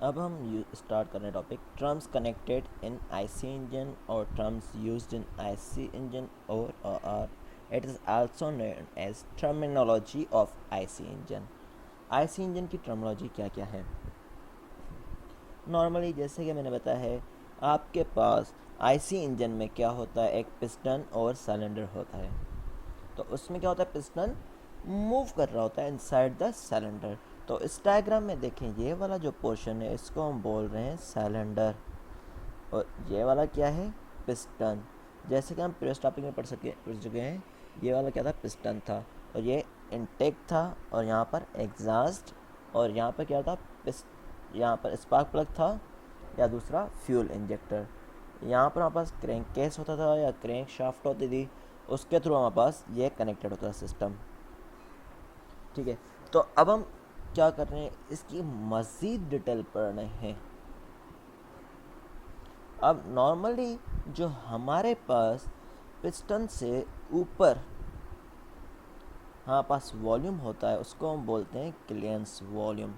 अब हम स्टार्ट करने topic terms connected in IC engine और terms used in IC engine और or it is also known as terminology of IC engine. IC engine की terminology क्या क्या है? नॉर्मली जैसे कि मैंने बताया है, आपके पास आईसी इंजन में क्या होता है, एक पिस्टन और सिलेंडर होता है। तो उसमें क्या होता है, पिस्टन मूव कर रहा होता है इनसाइड द सिलेंडर। तो इस डायग्राम में देखें, ये वाला जो पोर्शन है इसको हम बोल रहे हैं सिलेंडर और ये वाला क्या है, पिस्टन। जैसे कि हम प्रीवियस टॉपिक में पढ़ चुके हैं, ये वाला क्या था, पिस्टन था और ये इनटेक था और यहाँ पर एग्जॉस्ट और यहाँ पर क्या था, यहाँ पर स्पार्क प्लग था या दूसरा फ्यूल इंजेक्टर। यहाँ पर हमारे पास क्रैंक केस होता था या क्रैंक शाफ्ट होती थी, उसके थ्रू हमारे पास ये कनेक्टेड होता था सिस्टम। ठीक है, तो अब हम क्या कर रहे हैं, इसकी मज़ीद डिटेल पढ़ रहे हैं। अब नॉर्मली जो हमारे पास पिस्टन से ऊपर हमारे पास वॉल्यूम होता है उसको हम बोलते हैं क्लियरेंस वॉल्यूम।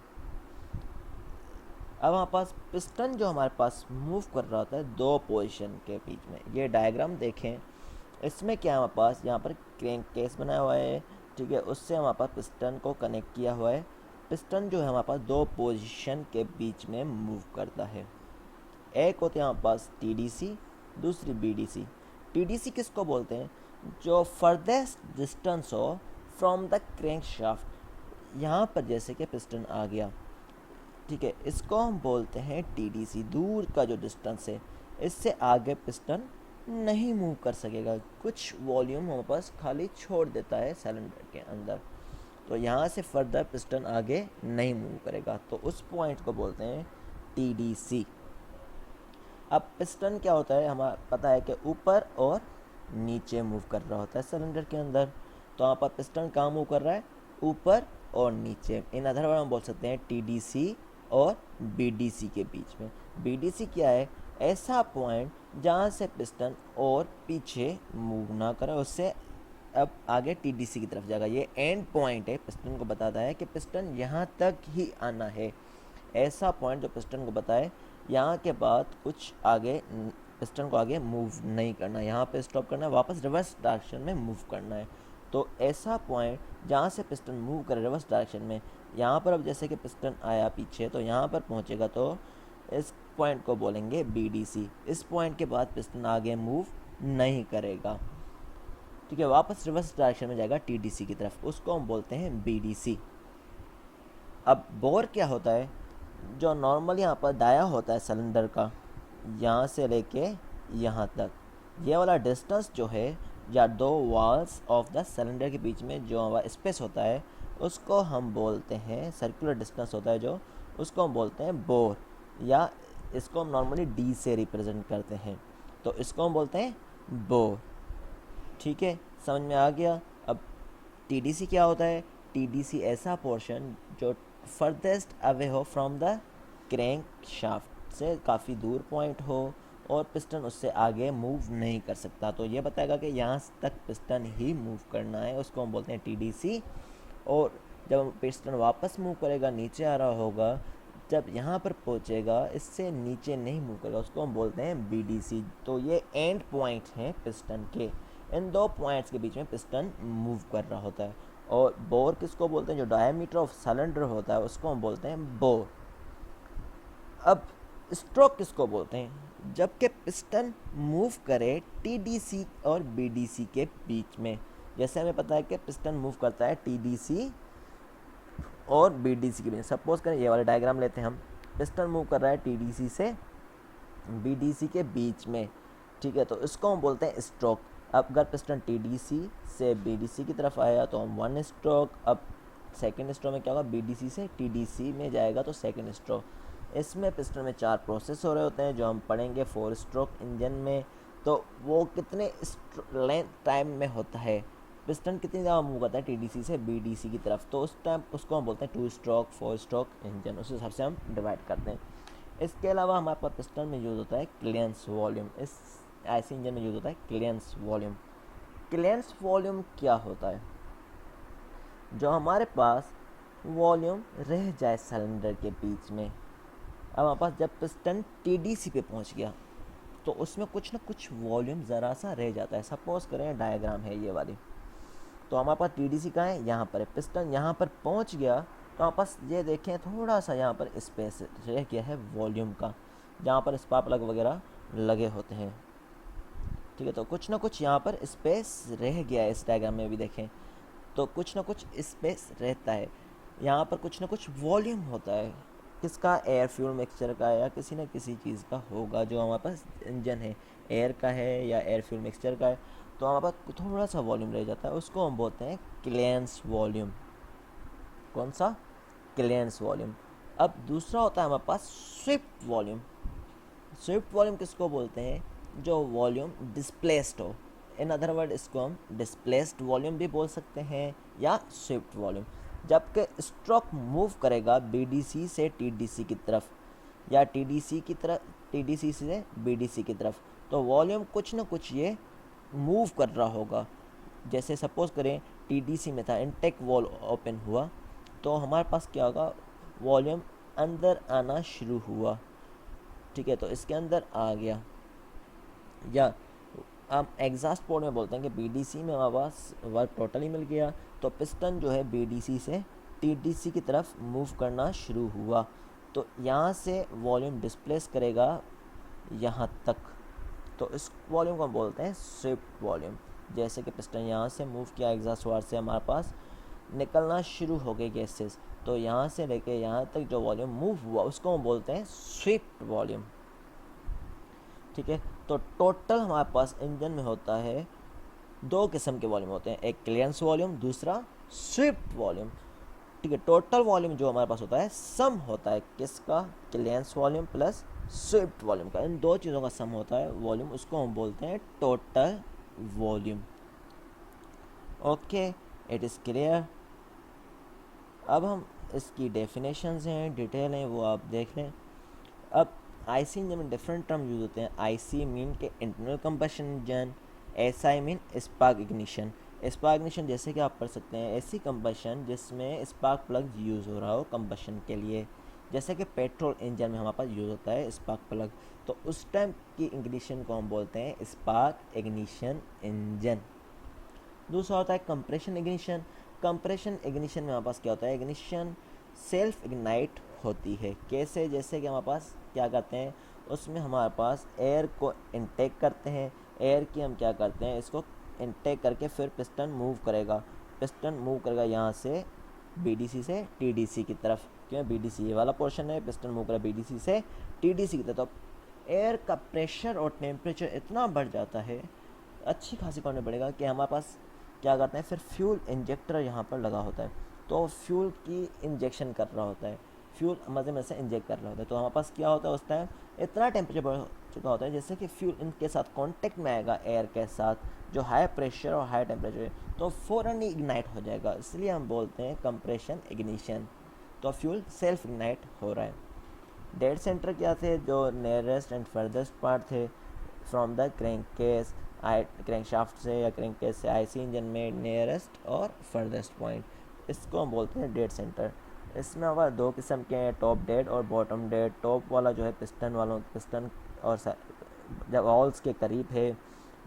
अब हमारे पास पिस्टन जो हमारे पास मूव कर रहा होता है दो पोजीशन के बीच में, ये डायग्राम देखें, इसमें क्या है, हमारे पास यहाँ पर क्रैंक केस बनाया हुआ है। ठीक है, उससे हमारे पास पिस्टन को कनेक्ट किया हुआ है। पिस्टन जो है हमारे पास दो पोजीशन के बीच में मूव करता है। एक होते हैं हमारे पास टीडीसी, दूसरी बीडीसी। टीडीसी किसको बोलते हैं, जो फर्देस्ट डिस्टेंस हो फ्रॉम द क्रैंक शाफ्ट। यहाँ पर जैसे कि पिस्टन आ गया, ठीक है, इसको हम बोलते हैं टीडीसी, दूर का जो डिस्टेंस है, इससे आगे पिस्टन नहीं मूव कर सकेगा, कुछ वॉल्यूम हमारे पास खाली छोड़ देता है सिलेंडर के अंदर, तो यहाँ से फर्दर पिस्टन आगे नहीं मूव करेगा, तो उस पॉइंट को बोलते हैं टीडीसी। अब पिस्टन क्या होता है, हमें पता है कि ऊपर और नीचे मूव कर रहा होता है सिलेंडर के अंदर। तो यहाँ पर पिस्टन कहाँ मूव कर रहा है, ऊपर और नीचे। इन अदर वर्ड हम बोल सकते हैं टीडीसी और बीडीसी के बीच में। बीडीसी क्या है, ऐसा पॉइंट जहाँ से पिस्टन और पीछे मूव ना करे, उससे अब आगे टीडीसी की तरफ जाएगा। ये एंड पॉइंट है, पिस्टन को बताता है कि पिस्टन यहाँ तक ही आना है। ऐसा पॉइंट जो पिस्टन को बताए यहाँ के बाद कुछ आगे पिस्टन को आगे मूव नहीं करना, यहाँ पे स्टॉप करना है, वापस रिवर्स डायरेक्शन में मूव करना है। तो ऐसा पॉइंट जहाँ से पिस्टन मूव करे रिवर्स डायरेक्शन में, यहाँ पर अब जैसे कि पिस्टन आया पीछे तो यहाँ पर पहुँचेगा, तो इस पॉइंट को बोलेंगे बीडीसी। इस पॉइंट के बाद पिस्टन आगे मूव नहीं करेगा, ठीक है, वापस रिवर्स डायरेक्शन में जाएगा टीडीसी की तरफ, उसको हम बोलते हैं बीडीसी। अब बोर क्या होता है, जो नॉर्मली यहाँ पर दाया होता है सिलेंडर का, यहाँ से लेके यहाँ तक, ये वाला डिस्टेंस जो है या दो वॉल्स ऑफ द सिलेंडर के बीच में जो स्पेस होता है, उसको हम बोलते हैं, सर्कुलर डिस्टेंस होता है जो, उसको हम बोलते हैं बोर, या इसको हम नॉर्मली डी से रिप्रेजेंट करते हैं, तो इसको हम बोलते हैं बोर। ठीक है, समझ में आ गया। अब टीडीसी क्या होता है, टीडीसी ऐसा पोर्शन जो फर्देस्ट अवे हो फ्रॉम द क्रैंक शाफ्ट से, काफ़ी दूर पॉइंट हो और पिस्टन उससे आगे मूव नहीं कर सकता, तो ये बताएगा कि यहाँ तक पिस्टन ही मूव करना है, उसको हम बोलते हैं टीडीसी। और जब पिस्टन वापस मूव करेगा, नीचे आ रहा होगा, जब यहाँ पर पहुँचेगा इससे नीचे नहीं मूव करेगा, उसको हम बोलते हैं बीडीसी। तो ये एंड पॉइंट हैं पिस्टन के, इन दो पॉइंट्स के बीच में पिस्टन मूव कर रहा होता है। और बोर किसको बोलते हैं, जो डायमीटर ऑफ सिलेंडर होता है उसको हम बोलते हैं बोर। अब स्ट्रोक किसको बोलते हैं, जबकि पिस्टन मूव करे टीडीसी और बीडीसी के बीच में। जैसे हमें पता है कि पिस्टन मूव करता है टीडीसी और बीडीसी के बीच। सपोज करें ये वाला डायग्राम लेते हैं हम, पिस्टन मूव कर रहा है टीडीसी से बीडीसी के बीच में, ठीक है, तो इसको हम बोलते हैं स्ट्रोक। अब अगर पिस्टन टीडीसी से बीडीसी की तरफ आया तो हम वन स्ट्रोक, अब सेकेंड स्ट्रोक में क्या होगा, बीडीसी से टीडीसी में जाएगा तो सेकेंड स्ट्रोक। इसमें पिस्टन में 4 प्रोसेस हो रहे होते हैं जो हम पढ़ेंगे 4 स्ट्रोक इंजन में। तो वो कितने लेंथ टाइम में होता है, पिस्टन कितनी ज़्यादा मूव करता है टीडीसी से बीडीसी की तरफ, तो उस टाइम उसको हम बोलते हैं 2 स्ट्रोक 4 स्ट्रोक इंजन, उस हिसाब से हम डिवाइड करते हैं। इसके अलावा हमारे पास पिस्टन में यूज़ होता है क्लियरेंस वॉल्यूम, इस ऐसे इंजन में यूज़ होता है क्लियरेंस वॉल्यूम। क्लियरेंस वॉल्यूम क्या होता है, जो हमारे पास वॉल्यूम रह जाए सिलेंडर के बीच में। अब हमारे पास जब पिस्टन टीडीसी पे पहुंच गया तो उसमें कुछ ना कुछ वॉल्यूम ज़रा सा रह जाता है। सपोज करें डायग्राम है ये वाली, तो हमारे पास टीडीसी कहाँ है, यहाँ पर है। पिस्टन यहाँ पर पहुँच गया तो हमारे पास ये देखें थोड़ा सा यहाँ पर स्पेस रह गया है वॉल्यूम का, जहाँ पर स्पार्क प्लग वगैरह लगे होते हैं। ठीक है, तो कुछ ना कुछ यहाँ पर स्पेस रह गया है। इस डायग्राम में भी देखें तो कुछ ना कुछ स्पेस रहता है, यहाँ पर कुछ ना कुछ वॉल्यूम होता है। किसका, एयर फ्यूल मिक्सचर का या किसी न किसी चीज़ का होगा जो हमारे पास इंजन है, एयर का है या एयर फ्यूल मिक्सचर का है। तो हमारे पास थोड़ा सा वॉल्यूम रह जाता है, उसको हम बोलते हैं क्लियरेंस वॉल्यूम। कौन सा, क्लियरेंस वॉल्यूम। अब दूसरा होता है हमारे पास स्विफ्ट वॉल्यूम। स्विफ्ट वॉल्यूम किसको बोलते हैं, जो वॉल्यूम डिस्प्लेस्ड हो। इन अदर वर्ड इसको हम डिस्प्लेस्ड वॉल्यूम भी बोल सकते हैं या स्विफ्ट वॉल्यूम। जबकि स्ट्रोक मूव करेगा बीडीसी से टीडीसी की तरफ या टीडीसी की तरफ, टीडीसी से बीडीसी की तरफ, तो वॉल्यूम कुछ ना कुछ ये मूव कर रहा होगा। जैसे सपोज करें टीडीसी में था, इनटेक वॉल ओपन हुआ तो हमारे पास क्या होगा, वॉल्यूम अंदर आना शुरू हुआ। ठीक है, तो इसके अंदर आ गया। या हम एग्जॉस्ट पोर्ट में बोलते हैं कि बीडीसी में हमारे पास वर्क टोटली मिल गया, तो पिस्टन जो है बीडीसी से टीडीसी की तरफ मूव करना शुरू हुआ, तो यहाँ से वॉल्यूम डिस्प्लेस करेगा यहाँ तक, तो इस वॉल्यूम को हम बोलते हैं स्विफ्ट वॉल्यूम। जैसे कि पिस्टन यहाँ से मूव किया एग्जॉस्ट वाल्व से, हमारे पास निकलना शुरू हो गए गैसेस, तो यहाँ से लेके यहाँ तक जो वॉल्यूम मूव हुआ उसको हम बोलते हैं स्विफ्ट वॉल्यूम। ठीक है, तो टोटल हमारे पास इंजन में होता है दो किस्म के वॉल्यूम होते हैं, एक क्लियरेंस वॉल्यूम, दूसरा स्विफ्ट वॉल्यूम। ठीक है, टोटल वॉल्यूम जो हमारे पास होता है सम होता है किसका, clearance volume plus swift volume का। इन दो चीज़ों का सम होता है वॉल्यूम, उसको हम बोलते हैं total volume. Okay, it is clear. अब हम इसकी डेफिनेशंस हैं, डिटेल हैं, वो आप देख लें। अब आईसी इंजन में डिफरेंट टर्म यूज़ होते हैं। आईसी मीन के internal combustion engine, SI mean spark ignition. Spark ignition जैसे कि आप पढ़ सकते हैं ऐसी कंबशन जिसमें स्पार्क प्लग यूज़ हो रहा हो कंबशन के लिए, जैसे कि पेट्रोल इंजन में हमारे पास यूज़ होता है स्पार्क प्लग, तो उस टाइम की इग्निशन को हम बोलते हैं स्पार्क इग्निशन इंजन। दूसरा होता है कंप्रेशन इग्निशन। कंप्रेशन इग्निशन में हमारे पास क्या होता है, इग्निशन सेल्फ इग्नाइट होती है। कैसे, जैसे कि हमारे पास क्या करते हैं, उसमें हमारे पास एयर को इनटेक करते हैं, एयर की हम क्या करते हैं, इसको इनटेक करके फिर पिस्टन मूव करेगा। पिस्टन मूव करेगा यहाँ से बीडीसी से टीडीसी की तरफ, क्यों, बीडीसी ये वाला पोर्शन है, पिस्टन मूव करेगा बीडीसी से टीडीसी की तरफ। तो एयर का प्रेशर और टेम्परेचर इतना बढ़ जाता है, अच्छी खासी करना पड़ेगा कि हमारे पास क्या करते हैं, फिर फ्यूल इंजेक्टर यहाँ पर लगा होता है, तो फ्यूल की इंजेक्शन कर रहा होता है, फ्यूल मज़े में से इंजेक्ट कर रहा होता है। तो हमारे पास क्या होता है, उस टाइम इतना टेम्परेचर बढ़ चुका होता है जैसे कि फ्यूल इनके साथ कांटेक्ट में आएगा एयर के साथ, जो हाई प्रेशर और हाई टेम्परेचर है, तो फ़ौरन ही इग्नाइट हो जाएगा। इसलिए हम बोलते हैं कंप्रेशन इग्निशन। तो फ्यूल सेल्फ इग्नाइट हो रहा है। डेड सेंटर क्या थे, जो नियरेस्ट एंड फर्देस्ट पार्ट थे from the crank case, crank shaft से या क्रैंक केस से आईसी इंजन में नियरेस्ट और फर्देस्ट पॉइंट, इसको हम बोलते हैं डेड सेंटर। इसमें हमारे दो किस्म के हैं, टॉप डेड और बॉटम डेड। टॉप वाला जो है पिस्टन वालों, पिस्टन और जब वॉल्स के करीब है,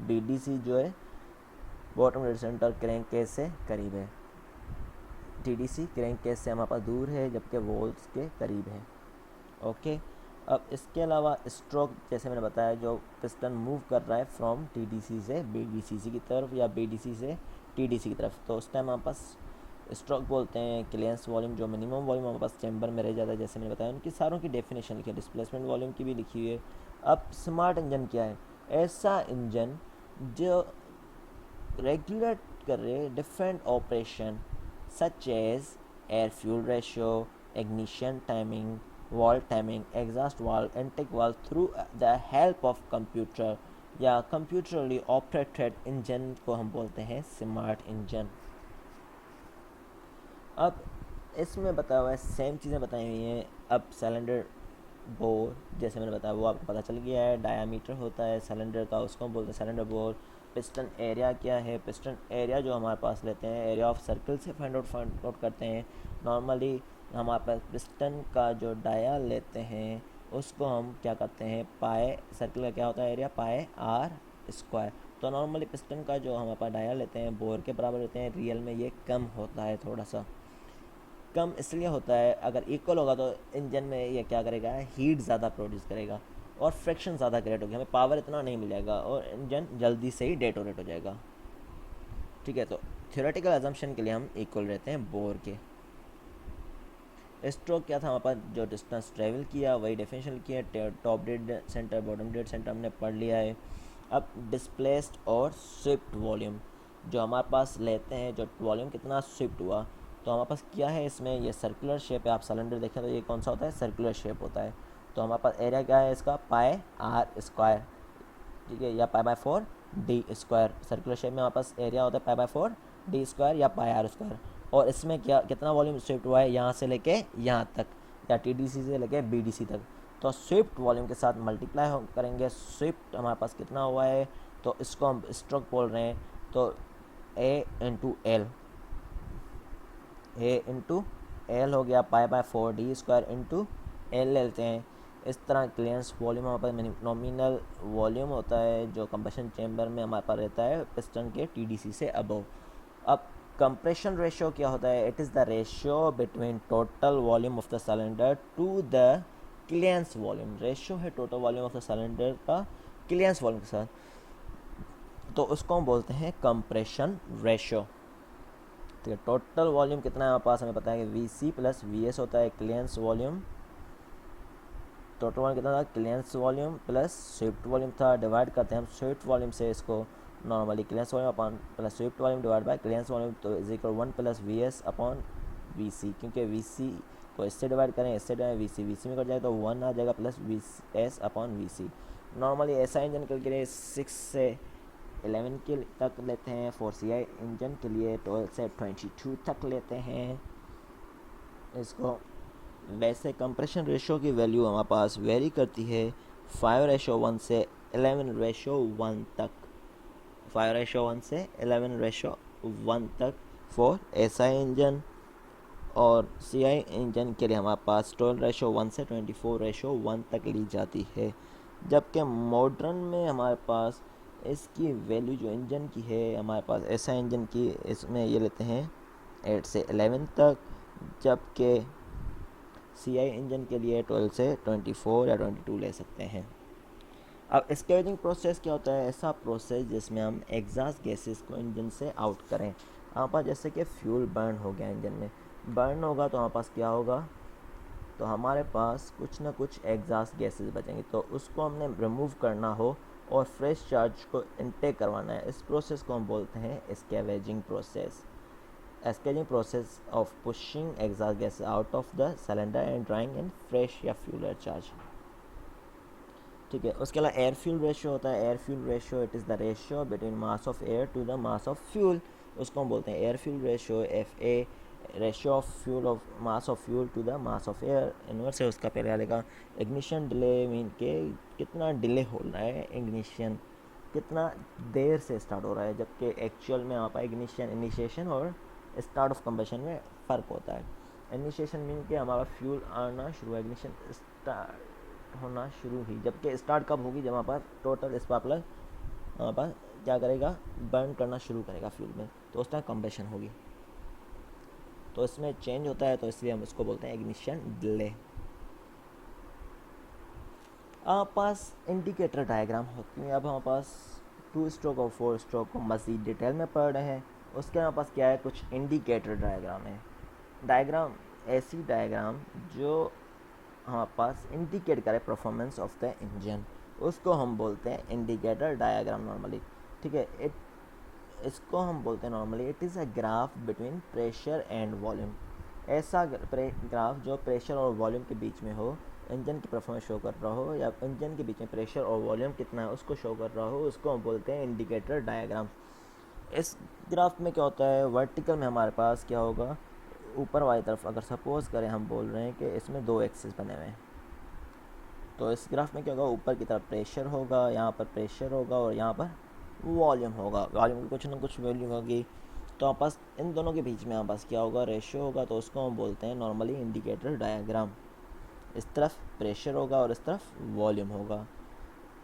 बीडीसी जो है bottom dead centre crank case से करीब है, टीडीसी क्रैंक केस से हमारे पास दूर है जबकि वॉल्स के करीब है। ओके, अब इसके अलावा स्ट्रोक जैसे मैंने बताया, जो पिस्टन मूव कर रहा है फ्रॉम टीडीसी से बीडीसी की तरफ या बीडीसी से टीडीसी की तरफ, तो उस टाइम हमारे पास स्ट्रोक बोलते हैं। क्लियरेंस वॉल्यूम जो मिनिमम वॉल्यूम हमारे पास चैम्बर में रह जाता है, जैसे मैंने बताया, उनकी सारों की डेफिनेशन लिखी है, डिस्प्लेसमेंट वॉल्यूम की भी लिखी हुई है। अब स्मार्ट इंजन क्या है, ऐसा इंजन जो रेगुलेट कर रहे different operation such as air fuel ratio, ignition timing, valve timing, exhaust valve, intake valve through the help of computer या कंप्यूटरली ऑपरेटेड इंजन को हम बोलते हैं स्मार्ट इंजन। अब इसमें बताया हुआ है सेम चीज़ें बताई हुई हैं। अब सिलेंडर बोर जैसे मैंने बताया वो आपको पता चल गया है, डायामीटर होता है सिलेंडर का, उसको हम बोलते हैं सिलेंडर बोर। पिस्टन एरिया क्या है, पिस्टन एरिया जो हमारे पास लेते हैं एरिया ऑफ सर्कल से फाइंड आउट करते हैं। नॉर्मली हमारे पास पिस्टन का जो डाया लेते हैं उसको हम क्या करते हैं, पाए सर्कल का क्या होता है एरिया, पाए आर स्क्वायर। तो नॉर्मली पिस्टन का जो हम अपन डाया लेते हैं बोर के बराबर लेते हैं, रियल में ये कम होता है, थोड़ा सा कम इसलिए होता है, अगर इक्वल होगा तो इंजन में ये क्या करेगा, हीट ज़्यादा प्रोड्यूस करेगा और फ्रिक्शन ज़्यादा क्रिएट होगी, हमें पावर इतना नहीं मिलेगा और इंजन जल्दी से ही डेटोनेट हो जाएगा। ठीक है, तो थ्योरेटिकल अजम्पशन के लिए हम इक्वल रहते हैं बोर के। स्ट्रोक क्या था हमारे पास, जो डिस्टेंस ट्रेवल किया वही डेफिनेशन किया, top dead centre bottom dead centre हमने पढ़ लिया है। अब डिस्प्लेस्ड और स्विफ्ट वॉल्यूम जो हमारे पास लेते हैं, जो वॉल्यूम कितना स्विफ्ट हुआ, तो हमारे पास क्या है इसमें, ये सर्कुलर शेप है, आप सिलेंडर देखें तो ये कौन सा होता है, सर्कुलर शेप होता है। तो हमारे पास एरिया क्या है इसका, पाए आर स्क्वायर, ठीक है, या pi by 4 D square. Circular shape में हमारे पास एरिया होता है पाई बाय 4 डी स्क्वायर या पाई आर स्क्वायर। और इसमें क्या कितना वॉल्यूम स्विफ्ट हुआ है, यहाँ से लेके यहाँ तक, या टी डी सी से लेके बी डी सी तक। तो स्विफ्ट वॉल्यूम के साथ मल्टीप्लाई करेंगे, स्विफ्ट हमारे पास कितना हुआ है, तो इसको हम स्ट्रोक बोल रहे हैं, तो ए इंटू एल, ए हो गया pi by 4 D square into L लेते हैं। इस तरह क्लियरेंस वॉल्यूम हमारे पास नॉमिनल वॉल्यूम होता है जो कंप्रेशन चैम्बर में हमारे पास रहता है पिस्टन के टीडीसी से अबव। अब कंप्रेशन रेशियो क्या होता है, it is the ratio between total volume of the cylinder to the clearance volume. Ratio है total volume of the cylinder का क्लियरेंस वॉल्यूम के साथ, तो उसको हम बोलते हैं कंप्रेशन रेशियो। ठीक है, टोटल वॉल्यूम कितना है हमारे पास, हमें पता है कि V C plus V S होता है क्लियरेंस वॉल्यूम। टोटल वॉल्यूम कितना था, clearance volume plus swift volume था, डिवाइड करते हैं हम स्विफ्ट वॉल्यूम से इसको, normally clearance volume upon plus swift volume divide by clearance volume, तो is equal 1 plus V S upon V C, क्योंकि वी सी को इससे डिवाइड करें, इससे डिवाइड वी सी में कट जाएगा तो 1 आ जाएगा plus V S upon V C. Normally ऐसा इंजन के लिए 6 से 11 के तक लेते हैं, 4 सी आई इंजन के लिए 12 से 22 तक लेते हैं इसको। वैसे कंप्रेशन रेशियो की वैल्यू हमारे पास वेरी करती है 5:1 से 11:1 तक, 5:1 से 11:1 तक फॉर एसआई इंजन, और सीआई इंजन के लिए हमारे पास 12:1 से 24:1 तक ली जाती है। जबकि मॉडर्न में हमारे पास इसकी वैल्यू जो इंजन की है हमारे पास एसआई इंजन की, इसमें ये लेते हैं 8 से 11 तक, जबकि सीआई इंजन के लिए 12 से 24 या 22 ले सकते हैं। अब स्कैवेजिंग प्रोसेस क्या होता है, ऐसा प्रोसेस जिसमें हम एग्जॉस्ट गैसेस को इंजन से आउट करें। हमारे पास जैसे कि फ्यूल बर्न हो गया, इंजन में बर्न होगा तो हमारे पास क्या होगा, तो हमारे पास कुछ ना कुछ एग्जॉस्ट गैसेस बचेंगे, तो उसको हमने रिमूव करना हो और फ्रेश चार्ज को इनटेक करवाना है, इस प्रोसेस को हम बोलते हैं scavenging process. Escaping process of pushing exhaust gases out of the cylinder and drawing in fresh या fuel charge। ठीक है, उसके अलावा एयर फ्यूल रेशियो होता है। Air fuel ratio it is the ratio between mass of air to the mass of fuel, उसको हम बोलते हैं air fuel ratio, F A, ratio of fuel of mass of fuel to the mass of air. Inverse है उसका, पहले आएगा ignition delay, mean के कितना डिले हो रहा है, इग्निशन कितना देर से स्टार्ट हो रहा है, जबकि एक्चुअल में आप इग्निशन इनिशिएशन और स्टार्ट ऑफ कंबशन में फ़र्क होता है। इनिशिएशन मीन के हमारा फ्यूल आना शुरू है, इग्निशन स्टार्ट होना शुरू ही, जबकि स्टार्ट कब होगी, जब हमारे पास टोटल स्पार्क प्लग हमारे पास क्या करेगा, बर्न करना शुरू करेगा फ्यूल में, तो उस टाइम कंबशन होगी, तो इसमें चेंज होता है, तो इसलिए हम इसको बोलते हैं इग्निशन डिले। हमारे पास इंडिकेटर डायग्राम होती है। अब हमारे पास 2 स्ट्रोक और 4 स्ट्रोक को मज़ीद डिटेल में पढ़ रहे हैं। उसके हमारे पास क्या है, कुछ इंडिकेटर डायग्राम है। डायग्राम ऐसी डायग्राम जो हमारे पास इंडिकेट करे परफॉर्मेंस ऑफ द इंजन, उसको हम बोलते हैं इंडिकेटर डायग्राम नॉर्मली। ठीक है, इसको हम बोलते हैं normally it is a graph between pressure and volume. ऐसा ग्राफ जो प्रेशर और वॉल्यूम के बीच में हो, इंजन की परफॉर्मेंस शो कर रहा हो, या इंजन के बीच में प्रेशर और वॉल्यूम कितना है उसको शो कर रहा हो, उसको हम बोलते हैं इंडिकेटर डायग्राम। इस ग्राफ में क्या होता है, वर्टिकल में हमारे पास क्या होगा, ऊपर वाली तरफ अगर सपोज करें हम बोल रहे हैं कि इसमें 2 एक्सिस बने हुए हैं, तो इस ग्राफ में क्या होगा, ऊपर की तरफ प्रेशर होगा, यहाँ पर प्रेशर होगा और यहाँ पर वॉल्यूम होगा, वॉल्यूम की कुछ ना कुछ वैल्यू होगी, तो हमारे पास इन दोनों के बीच में हमारे पास क्या होगा, रेशियो होगा, तो उसको हम बोलते हैं नॉर्मली इंडिकेटर डायग्राम। इस तरफ प्रेशर होगा और इस तरफ वॉल्यूम होगा।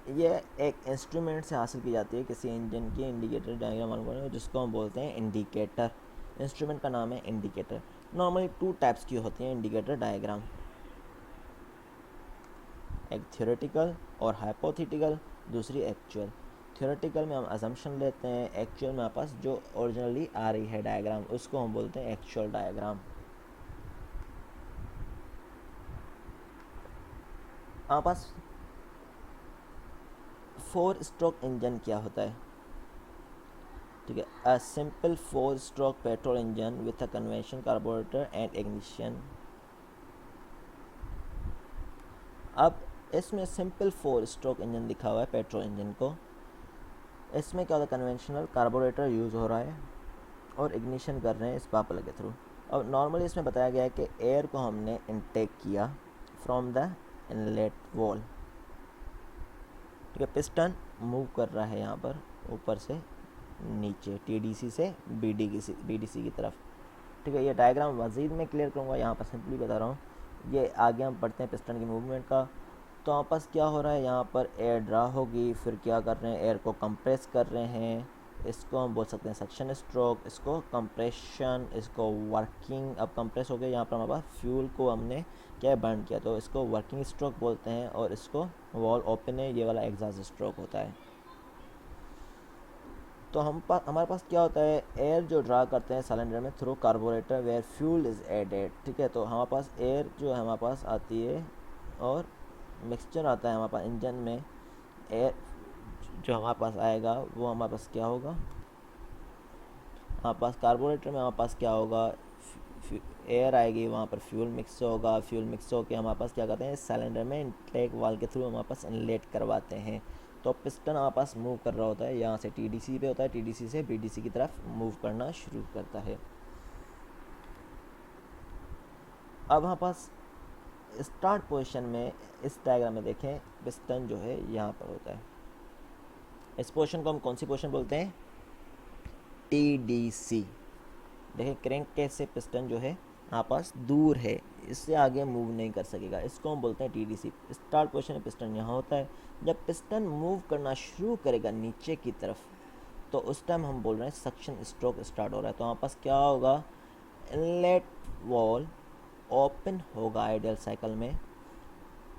ये एक इंस्ट्रूमेंट से हासिल की जाती है किसी इंजन की इंडिकेटर डायग्राम मालूम करने को, जिसको हम बोलते हैं इंडिकेटर। इंस्ट्रूमेंट का नाम है इंडिकेटर। नॉर्मली 2 टाइप्स की होती हैं इंडिकेटर डायग्राम, एक थ्योरेटिकल और हाइपोथेटिकल, दूसरी एक्चुअल। थ्योरेटिकल में हम अजम्पशन लेते हैं, एक्चुअल में हमारे पास जो ओरिजिनली आ रही है डायग्राम उसको हम बोलते हैं एक्चुअल डायग्राम। हमारे पास 4 स्ट्रोक इंजन क्या होता है? ठीक है, a simple 4 stroke petrol engine with a convention carburettor and ignition. अब इसमें सिंपल 4 स्ट्रोक इंजन दिखा हुआ है पेट्रोल इंजन को। इसमें क्या होता है, कन्वेंशनल कार्बोरेटर यूज़ हो रहा है और इग्निशन कर रहे हैं स्पार्क प्लग के थ्रू। अब नॉर्मली इसमें बताया गया है कि एयर को हमने इनटेक किया फ्रॉम द इनलेट वॉल। ठीक है, पिस्टन मूव कर रहा है यहाँ पर ऊपर से नीचे, टीडीसी से बीडीसी की तरफ। ठीक है, ये डायग्राम मज़ीद में क्लियर करूँगा, यहाँ पर सिंपली बता रहा हूँ। ये आगे हम पढ़ते हैं पिस्टन की मूवमेंट का। तो हमारे पास क्या हो रहा है, यहाँ पर एयर ड्रा होगी, फिर क्या कर रहे हैं, एयर को कंप्रेस कर रहे हैं। इसको हम बोल सकते हैं सक्शन स्ट्रोक, इसको कंप्रेशन, इसको वर्किंग। अब कंप्रेस हो गया, यहाँ पर हमारे पास फ्यूल को हमने क्या बर्न किया, तो इसको वर्किंग स्ट्रोक बोलते हैं। और इसको वॉल ओपन है, ये वाला एग्जॉस्ट स्ट्रोक होता है। तो हमारे पास क्या होता है, एयर जो ड्रा करते हैं सिलेंडर में through carburettor where fuel is added. ठीक है, तो हमारे पास एयर जो है हमारे पास आती है और मिक्सचर आता है हमारे पास इंजन में। एयर जो हमारे पास आएगा वो हमारे पास क्या होगा, हमारे पास कार्बोरेटर में हमारे पास क्या होगा, एयर आएगी, वहाँ पर फ्यूल मिक्स होगा। फ्यूल मिक्स होकर हमारे पास क्या करते हैं, सिलेंडर में इनटेक वाल के थ्रू हमारे पास इनलेट करवाते हैं। तो पिस्टन हमारे पास मूव कर रहा होता है, यहाँ से टीडीसी पे होता है, टीडीसी से बीडीसी की तरफ मूव करना शुरू करता है। अब हमारे पास स्टार्ट पोजीशन में इस डायग्राम में देखें, पिस्टन जो है यहाँ पर होता है। इस पोजीशन को हम कौन सी पोजीशन बोलते हैं, टीडीसी। देखें, क्रैंक केस से पिस्टन जो है हमारे पास दूर है, इससे आगे मूव नहीं कर सकेगा, इसको हम बोलते हैं टीडीसी। स्टार्ट पोजीशन में पिस्टन यहाँ होता है। जब पिस्टन मूव करना शुरू करेगा नीचे की तरफ, तो उस टाइम हम बोल रहे हैं सक्शन स्ट्रोक स्टार्ट हो रहा है। तो हमारे पास क्या होगा, इनलेट वॉल ओपन होगा आइडियल साइकिल में।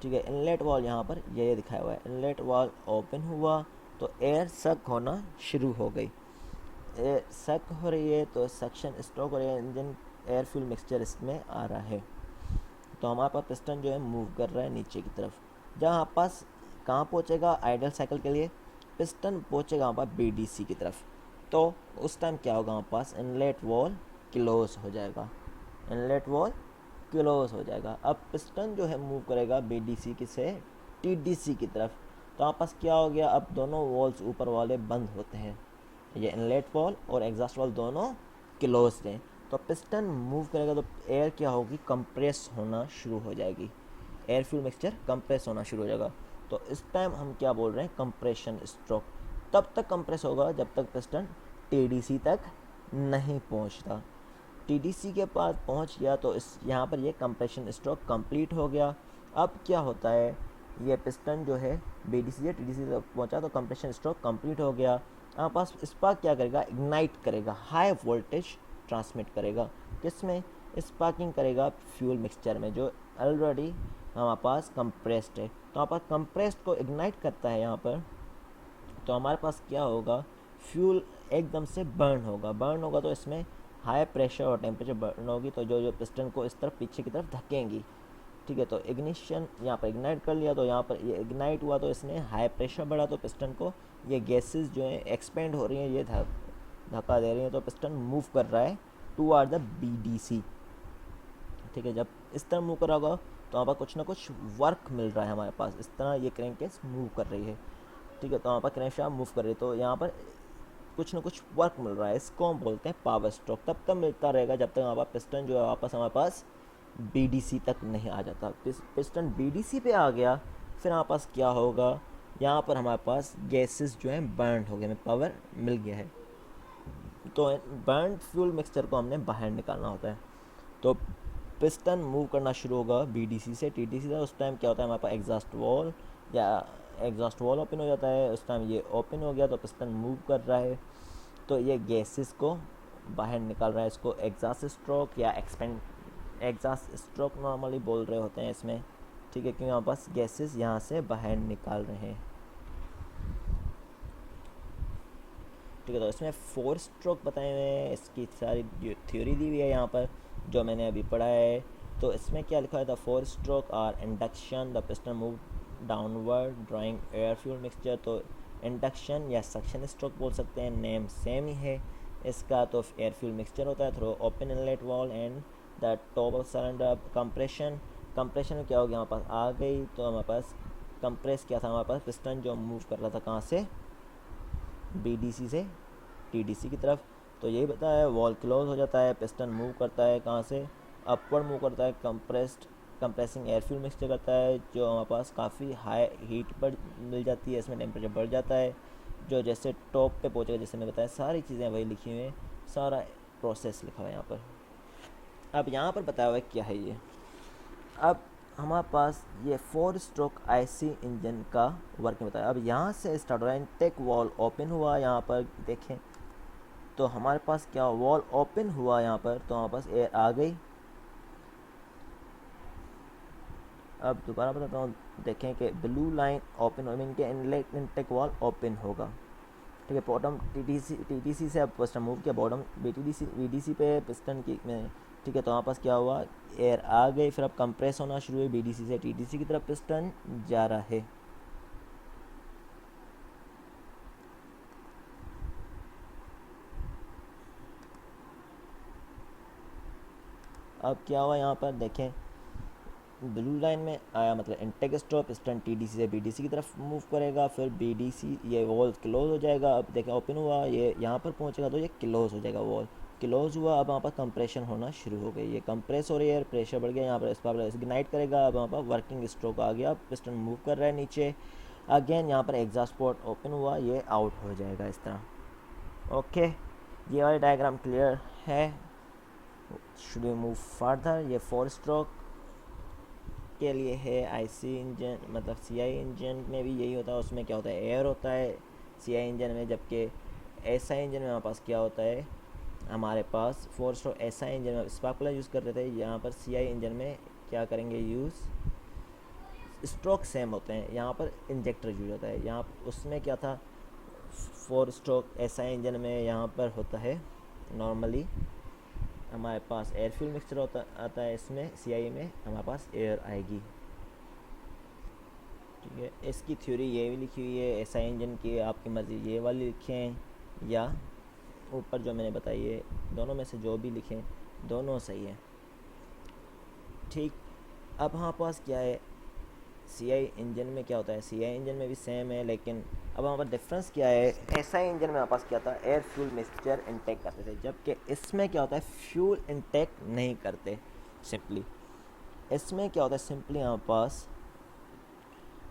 ठीक है, इनलेट वॉल यहाँ पर ये दिखाया हुआ है, इनलेट वॉल ओपन हुआ तो एयर सक होना शुरू हो गई। एयर सक हो रही है तो सक्शन स्ट्रोक हो रही है, इंजन एयर फ्यूल मिक्सचर इसमें आ रहा है। तो हमारे पास पिस्टन जो है मूव कर रहा है नीचे की तरफ। जहाँ हमारे पास कहाँ पहुँचेगा आइडियल साइकिल के लिए, पिस्टन पहुँचेगा हमारे पास बीडीसी की तरफ। तो उस टाइम क्या होगा, हमारे पास इनलेट वॉल क्लोज हो जाएगा, इनलेट वॉल क्लोज हो जाएगा। अब पिस्टन जो है मूव करेगा बीडीसी की से टीडीसी की तरफ। तो हमारे पास क्या हो गया, अब दोनों वॉल्स ऊपर वाले बंद होते हैं, ये इनलेट वॉल और एग्जॉस्ट वॉल दोनों क्लोज हैं। तो पिस्टन मूव करेगा तो एयर क्या होगी, कंप्रेस होना शुरू हो जाएगी, एयर फ्यूल मिक्सचर कंप्रेस होना शुरू हो जाएगा। तो इस टाइम हम क्या बोल रहे हैं, कंप्रेशन स्ट्रोक। तब तक कंप्रेस होगा जब तक पिस्टन टीडीसी तक नहीं पहुंचता। टीडीसी के पास पहुंच गया तो इस यहाँ पर ये कंप्रेशन स्ट्रोक कंप्लीट हो गया। अब क्या होता है, ये पिस्टन जो है बीडीसी से टीडीसी तक पहुंचा तो कंप्रेशन स्ट्रोक कंप्लीट हो गया। हमारे पास स्पार्क क्या करेगा, इग्नाइट करेगा, हाई वोल्टेज ट्रांसमिट करेगा। किसमें, स्पार्किंग करेगा फ्यूल मिक्सचर में जो ऑलरेडी हमारे पास कंप्रेस्ड है। तो हमारे पास कंप्रेस्ड को इग्नाइट करता है यहाँ पर। तो हमारे पास क्या होगा, फ्यूल एकदम से बर्न होगा तो इसमें हाई प्रेशर और टेम्परेचर बर्न होगी, तो जो पिस्टन को इस तरफ पीछे की तरफ धकेंगी। ठीक है, तो इग्निशन यहाँ पर इग्नाइट कर लिया, तो यहाँ पर ये इग्नाइट हुआ तो इसने हाई प्रेशर बढ़ा, तो पिस्टन को ये गैसेस जो हैं एक्सपेंड हो रही हैं, ये धक्का दे रही हैं, तो पिस्टन मूव कर रहा है टूवर्ड द बीडीसी। ठीक है, जब इस तरह मूव कर रहा होगा तो वहाँ पर कुछ ना कुछ वर्क मिल रहा है हमारे पास, इस तरह ये क्रैंकेस मूव कर रही है। ठीक है, तो वहाँ पर क्रैंकशाफ्ट मूव कर रही है, तो यहाँ पर कुछ ना कुछ वर्क मिल रहा है, इसको हम बोलते हैं पावर स्ट्रोक। तब तक मिलता रहेगा जब तक हमारे पास पिस्टन जो है वापस हमारे पास बीडीसी तक नहीं आ जाता। पिस्टन बीडीसी पे आ गया, फिर हमारे पास क्या होगा, यहाँ पर हमारे पास गैसेस जो हैं बर्न हो गए, हमें पावर मिल गया है। तो बर्न फ्यूल मिक्सचर को हमने बाहर निकालना होता है। तो पिस्टन मूव करना शुरू होगा बीडीसी से टीडीसी से, उस टाइम क्या होता है हमारे पास एग्जॉस्ट वॉल या एग्जॉस्ट वॉल ओपन हो जाता है, उस टाइम ये ओपन हो गया तो पिस्टन मूव कर रहा है, तो ये गैसेस को बाहर निकाल रहा है। इसको एग्जॉस्ट स्ट्रोक या एक्सपेंड एग्जॉस्ट स्ट्रोक नॉर्मली बोल रहे होते हैं इसमें, ठीक है, क्योंकि हमारे पास गैसेस यहाँ से बाहर निकाल रहे हैं, ठीक है। तो इसमें 4 स्ट्रोक बताए हुए हैं, इसकी सारी थ्योरी दी हुई है यहाँ पर जो मैंने अभी पढ़ा है। तो इसमें क्या लिखा है, the 4 stroke are induction, the piston move downward drawing air fuel mixture. तो इंडक्शन या सक्शन स्ट्रोक बोल सकते हैं, नेम सेम ही है इसका। तो एयर फ्यूल मिक्सचर होता है through open inlet valve and the top of cylinder. Compression, compression में क्या हो गया, हमारे पास आ गई तो हमारे पास कंप्रेस क्या था, हमारे पास पिस्टन जो मूव कर रहा था कहाँ से, बीडीसी से टीडीसी की तरफ। तो यही बताया, वॉल क्लोज हो जाता है, पिस्टन मूव करता है कहाँ से, अपवर्ड मूव करता है, कंप्रेसिंग एयर फ्यूल मिक्सचर करता है जो हमारे पास काफ़ी हाई हीट पर मिल जाती है, इसमें टेम्परेचर बढ़ जाता है जो जैसे टॉप पे पहुँचेगा, जैसे मैं बताया सारी चीज़ें वही लिखी हुई हैं, सारा प्रोसेस लिखा हुआ है यहाँ पर। अब यहाँ पर बताया हुआ है क्या है ये, अब हमारे पास ये 4 स्ट्रोक आईसी इंजन का वर्किंग बताया। अब यहाँ से स्टार्ट हो रहा है, इनटेक वॉल ओपन हुआ, यहाँ पर देखें तो हमारे पास क्या वॉल ओपन हुआ यहाँ पर, तो हमारे पास एयर आ गई। अब दोबारा बताता हूँ, देखें कि ब्लू लाइन ओपन हो, मीन के इनलेट इनटेक वॉल ओपन होगा, ठीक है। बॉटम टीटीसी से अब पिस्टन मूव किया, बॉटम बीडीसी पे पिस्टन की में, ठीक है। तो वहाँ पास क्या हुआ, एयर आ गई, फिर अब कंप्रेस होना शुरू हुई बीडीसी से टीटीसी की तरफ पिस्टन जा रहा है। अब क्या हुआ यहाँ पर देखें, ब्लू लाइन में आया मतलब इनटेक स्ट्रोक, पिस्टन टीडीसी से बीडीसी की तरफ मूव करेगा, फिर बीडीसी ये वॉल क्लोज हो जाएगा। अब देखें ओपन हुआ, ये यहाँ पर पहुँचेगा तो ये क्लोज हो जाएगा, वॉल क्लोज हुआ। अब वहाँ पर कंप्रेशन होना शुरू हो गई, ये कंप्रेस हो रही है, प्रेशर बढ़ गया, यहाँ पर इस पर इग्नाइट करेगा। अब वहाँ पर वर्किंग स्ट्रोक आ गया, पिस्टन मूव कर रहा है नीचे, अगेन यहाँ पर एग्जॉस्ट पोर्ट ओपन हुआ, ये आउट हो जाएगा इस तरह। ओके, ये वाली डायग्राम क्लियर है। शुड वी मूव फर्दर, ये 4 स्ट्रोक के लिए है। आईसी इंजन मतलब सीआई इंजन में भी यही होता है, उसमें क्या होता है एयर होता है सीआई इंजन में, जबकि एसआई इंजन में हमारे पास क्या होता है, हमारे पास 4 स्ट्रोक एसआई इंजन में स्पार्क प्लग यूज़ करते थे, यहाँ पर सीआई इंजन में क्या करेंगे यूज़, स्ट्रोक सेम होते हैं, यहाँ पर इंजेक्टर यूज होता है। यहाँ उसमें क्या था 4 स्ट्रोक एसआई इंजन में यहाँ पर होता है नॉर्मली हमारे पास एयर फ्यूल मिक्सचर होता आता है, इसमें सीआई में हमारे पास एयर आएगी, ठीक है। इसकी थ्योरी ये भी लिखी हुई है एसआई इंजन की, आपकी मर्ज़ी ये वाली लिखें या ऊपर जो मैंने बताई है, दोनों में से जो भी लिखें दोनों सही है, ठीक। अब हमारे पास क्या है, सीआई इंजन में क्या होता है, सीआई इंजन में भी सेम है, लेकिन अब हमारे पास डिफरेंस क्या है, एसआई इंजन में हमारे पास क्या था एयर फ्यूल मिक्सचर इनटेक करते थे, जबकि इसमें क्या होता है फ्यूल इनटेक नहीं करते। सिंपली इसमें क्या होता है, सिंपली हमारे पास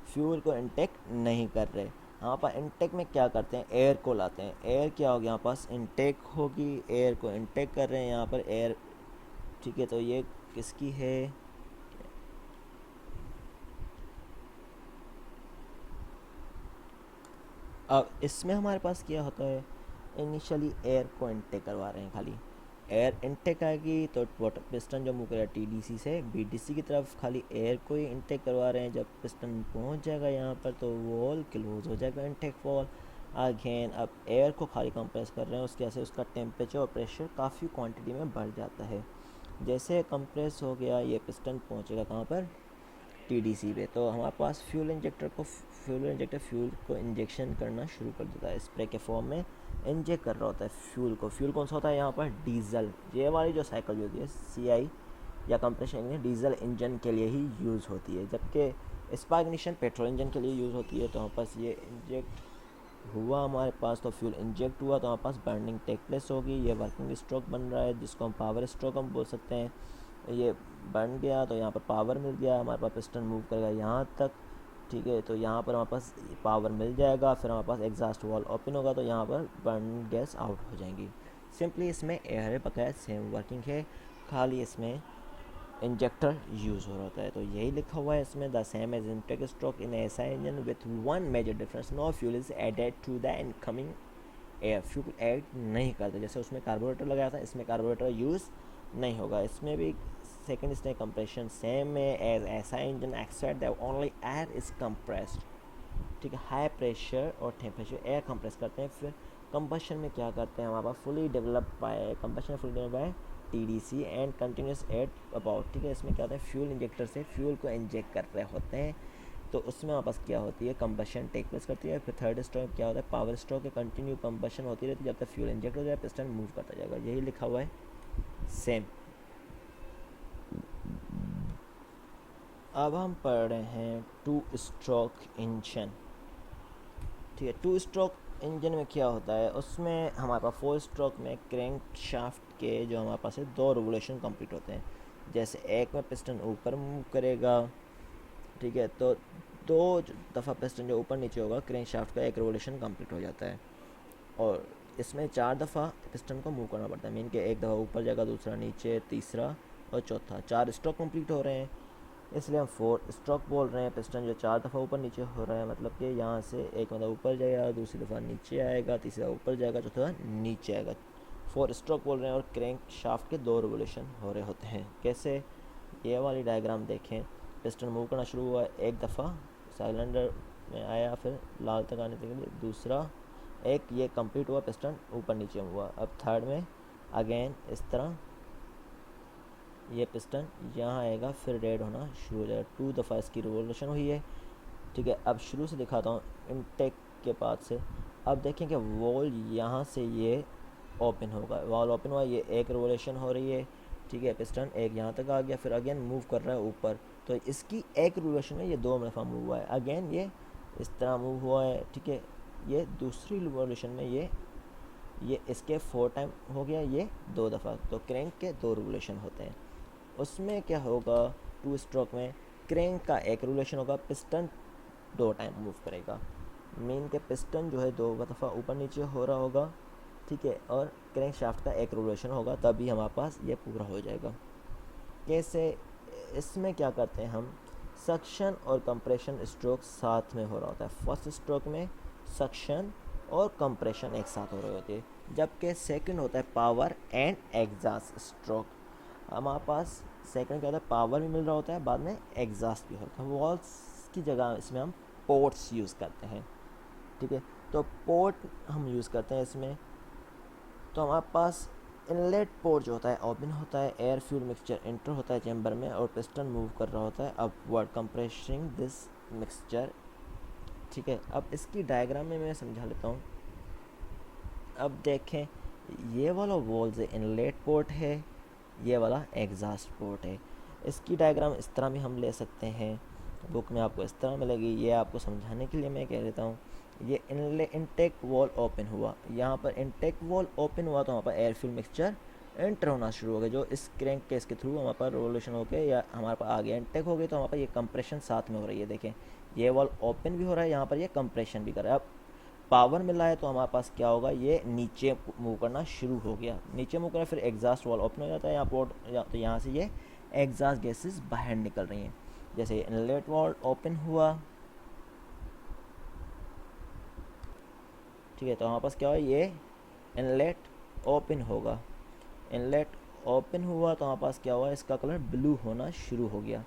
फ्यूल को इनटेक नहीं कर रहे, हमारे पास इनटेक में क्या करते हैं एयर को लाते हैं। एयर क्या होगी, यहाँ पास इनटेक होगी, एयर को इनटेक कर रहे हैं यहाँ पर एयर, ठीक है। तो ये किसकी है, अब इसमें हमारे पास क्या होता है, इनिशियली एयर को इनटेक करवा रहे हैं, खाली एयर इनटेक आएगी तो वाटर पिस्टन जो मूव करेगा टीडीसी से बीडीसी की तरफ, खाली एयर को ही इनटेक करवा रहे हैं। जब पिस्टन पहुंच जाएगा यहाँ पर तो वॉल क्लोज हो जाएगा, इनटेक वॉल। अगेन अब एयर को खाली कंप्रेस कर रहे हैं, उसके वजह से उसका टेम्परेचर और प्रेशर काफ़ी क्वांटिटी में बढ़ जाता है। जैसे कंप्रेस हो गया ये पिस्टन पहुँचेगा कहाँ पर, टीडीसी पे, तो हमारे पास फ्यूल इंजेक्टर फ्यूल को इंजेक्शन करना शुरू कर देता है, स्प्रे के फॉर्म में इंजेक्ट कर रहा होता है फ्यूल को। फ्यूल कौन सा होता है यहाँ पर, डीजल। ये वाली जो साइकिल जो होती है सीआई या कंप्रेशन इंजन डीजल इंजन के लिए ही यूज़ होती है, जबकि स्पार्क इग्निशन पेट्रोल इंजन के लिए यूज़ होती है। तो हमारे पास ये इंजेक्ट हुआ हमारे पास, तो फ्यूल इंजेक्ट हुआ तो हमारे पास बर्निंग टेक प्लेस होगी, ये वर्किंग स्ट्रोक बन रहा है जिसको हम पावर स्ट्रोक हम बोल सकते हैं। ये बन गया तो यहाँ पर पावर मिल गया, हमारे पास पिस्टन मूव करेगा यहाँ तक, ठीक है। तो यहाँ पर हमारे पास पावर मिल जाएगा, फिर हमारे पास एग्जॉस्ट वॉल ओपन होगा तो यहाँ पर बर्न गैस आउट हो जाएंगी। सिंपली इसमें एयर बकाया सेम वर्किंग है, खाली इसमें इंजेक्टर यूज़ हो रहा होता है। तो यही लिखा हुआ है इसमें, the same as intake stroke in SI engine with one major difference, no fuel is added to the incoming air, fuel add नहीं करते। जैसे उसमें कार्बोरेटर लगाया था, इसमें कार्बोरेटर यूज़ नहीं होगा। इसमें भी सेकेंड स्टेज कंप्रेशन सेम है as SI engine except that only air is compressed. ठीक है, हाई प्रेशर और टेम्परेचर एयर कंप्रेस करते हैं। फिर कंबशन में क्या करते हैं हमारे पास, fully develop by combustion fully develop by TDC and continues at about. ठीक है, इसमें क्या होता है, फ्यूल इंजेक्टर से फ्यूल को इंजेक्ट कर रहे होते हैं, तो उसमें हमारे पास क्या होती है, कंबशन टेक प्लेस करती है। फिर थर्ड स्ट्रोक क्या होता है, पावर स्ट्रोक है, कंटिन्यू कंबशन होती रहती है जब तक फ्यूल इंजेक्ट हो जाए, पिस्टन मूव करता जाएगा। यही लिखा हुआ है सेम। अब हम पढ़ रहे हैं टू स्ट्रोक इंजन। ठीक है, टू स्ट्रोक इंजन में क्या होता है, उसमें हमारे पास फोर स्ट्रोक में क्रैंक शाफ्ट के जो हमारे पास है दो रेवोल्यूशन कंप्लीट होते हैं। जैसे एक में पिस्टन ऊपर मूव करेगा, ठीक है, तो दो दफ़ा पिस्टन जो ऊपर नीचे होगा क्रैंक शाफ्ट का एक रेवोल्यूशन कंप्लीट हो जाता है। और इसमें 4 दफ़ा पिस्टन को मूव करना पड़ता है, मीन के एक दफ़ा ऊपर जाएगा, दूसरा नीचे, तीसरा और चौथा। 4 स्ट्रोक कंप्लीट हो रहे हैं, इसलिए हम 4 स्ट्रोक बोल रहे हैं। पिस्टन जो 4 दफ़ा ऊपर नीचे हो रहा है, मतलब कि यहाँ से एक मतलब ऊपर जाएगा, दूसरी दफ़ा नीचे आएगा, तीसरा ऊपर जाएगा, चौथा नीचे आएगा। 4 स्ट्रोक बोल रहे हैं। और क्रैंक शाफ्ट के 2 रिवोल्यूशन हो रहे होते हैं। कैसे, ये वाली डायग्राम देखें, पिस्टन मूव करना शुरू हुआ, एक दफ़ा सिलेंडर में आया, फिर लाल तक आने के लिए दूसरा, एक ये कंप्लीट हुआ, पिस्टन ऊपर नीचे हुआ। अब थर्ड में अगेन इस तरह ये पिस्टन यहाँ आएगा, फिर रेड होना शुरू हो जाएगा। 2 दफ़ा इसकी रिवोल्यूशन हुई है। ठीक है, अब शुरू से दिखाता हूँ इनटेक के बाद से। अब देखें कि वॉल यहाँ से ये ओपन होगा, वॉल ओपन हुआ, ये एक रिवोल्यूशन हो रही है। ठीक है, पिस्टन एक यहाँ तक आ गया, फिर अगेन मूव कर रहा है ऊपर, तो इसकी एक रिवोल्यूशन में ये 2 दफ़ा मूव हुआ है। अगेन ये इस तरह मूव हुआ है। ठीक है, ये दूसरी रिवोल्यूशन में ये इसके 4 टाइम हो गया, ये 2 दफ़ा, तो क्रैंक के 2 रिवोल्यूशन होते हैं। उसमें क्या होगा, 2 स्ट्रोक में क्रैंक का एक रिवोल्यूशन होगा, पिस्टन 2 टाइम मूव करेगा, मीन के पिस्टन जो है 2 दफ़ा ऊपर नीचे हो रहा होगा। ठीक है, और क्रैंक शाफ्ट का एक रिवोल्यूशन होगा, तभी हमारे पास ये पूरा हो जाएगा। कैसे, इसमें क्या करते हैं हम, सक्शन और कंप्रेशन स्ट्रोक साथ में हो रहा होता है। फर्स्ट स्ट्रोक में सक्शन और कंप्रेशन एक साथ हो रही होती है, जबकि सेकंड होता है पावर एंड एग्जॉस्ट स्ट्रोक। हमारे पास सेकंड क्या होता है, पावर भी मिल रहा होता है, बाद में एग्जॉस्ट भी होता है। वॉल्स की जगह इसमें हम पोर्ट्स यूज़ करते हैं। ठीक है, तो पोर्ट हम यूज़ करते हैं इसमें। तो हमारे पास इनलेट पोर्ट जो होता है ओपन होता है, एयर फ्यूल मिक्सचर एंटर होता है चैम्बर में, और पिस्टन मूव कर रहा होता है अपवर्ड कंप्रेसिंग दिस मिक्सचर। ठीक है, अब इसकी डायग्राम में मैं समझा लेता हूँ। अब देखें, ये वाला वॉल्स इनलेट पोर्ट है, ये वाला एग्जॉस्ट पोर्ट है। इसकी डायग्राम इस तरह भी हम ले सकते हैं, बुक में आपको इस तरह मिलेगी। ये आपको समझाने के लिए मैं कह देता हूँ। ये इनटेक वॉल ओपन हुआ, यहाँ पर इनटेक वॉल ओपन हुआ, तो वहाँ पर एयर फ्यूल मिक्सचर एंटर होना शुरू हो गया, जो इस क्रैंक केस के थ्रू हमारे पास रेवोल्यूशन हो गया, या हमारे पास आ गया इनटेक हो गई, तो हमारे पास ये कंप्रेशन साथ में हो रही है। देखें, ये वॉल ओपन भी हो रहा है, यहाँ पर ये कंप्रेशन भी कर रहा है। अब पावर मिला है, तो हमारे पास क्या होगा, ये नीचे मूव करना शुरू हो गया, नीचे मूव करा, फिर एग्जॉस्ट वॉल ओपन हो जाता है, यहाँ पोर्ट, तो यहाँ से ये एग्जॉस्ट गैसेस बाहर निकल रही हैं। जैसे इनलेट वॉल ओपन हुआ, ठीक है, तो हमारे पास क्या हुआ, ये इनलेट ओपन होगा, इनलेट ओपन हुआ, तो हमारे पास क्या हुआ, इसका कलर ब्लू होना शुरू हो गया।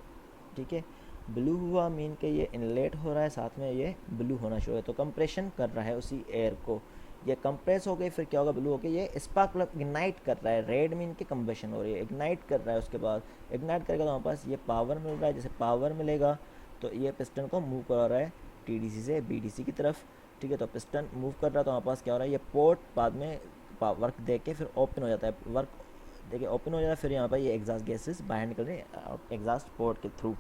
ठीक है, ब्लू हुआ मीन के ये इनलेट हो रहा है, साथ में ये ब्लू होना शुरू है, तो कंप्रेशन कर रहा है उसी एयर को। ये कंप्रेस हो गई, फिर क्या होगा, ब्लू हो गया, ये स्पार्क प्लग इग्नाइट कर रहा है, रेड मीन की कंबशन हो रही है, इग्नाइट कर रहा है। उसके बाद इग्नाइट करेगा, तो हमारे पास ये पावर मिल रहा है। जैसे पावर मिलेगा, तो ये पिस्टन को मूव करा रहा है टीडीसी से बीडीसी की तरफ। ठीक है, तो पिस्टन मूव कर रहा है, तो हमारे पास क्या हो रहा है, ये पोर्ट बाद में वर्क दे के फिर ओपन हो जाता है, वर्क देखिए ओपन हो जाता है, फिर यहाँ पर ये एग्जॉस्ट गैसेस बाहर निकल रही है एग्जॉस्ट पोर्ट के थ्रू।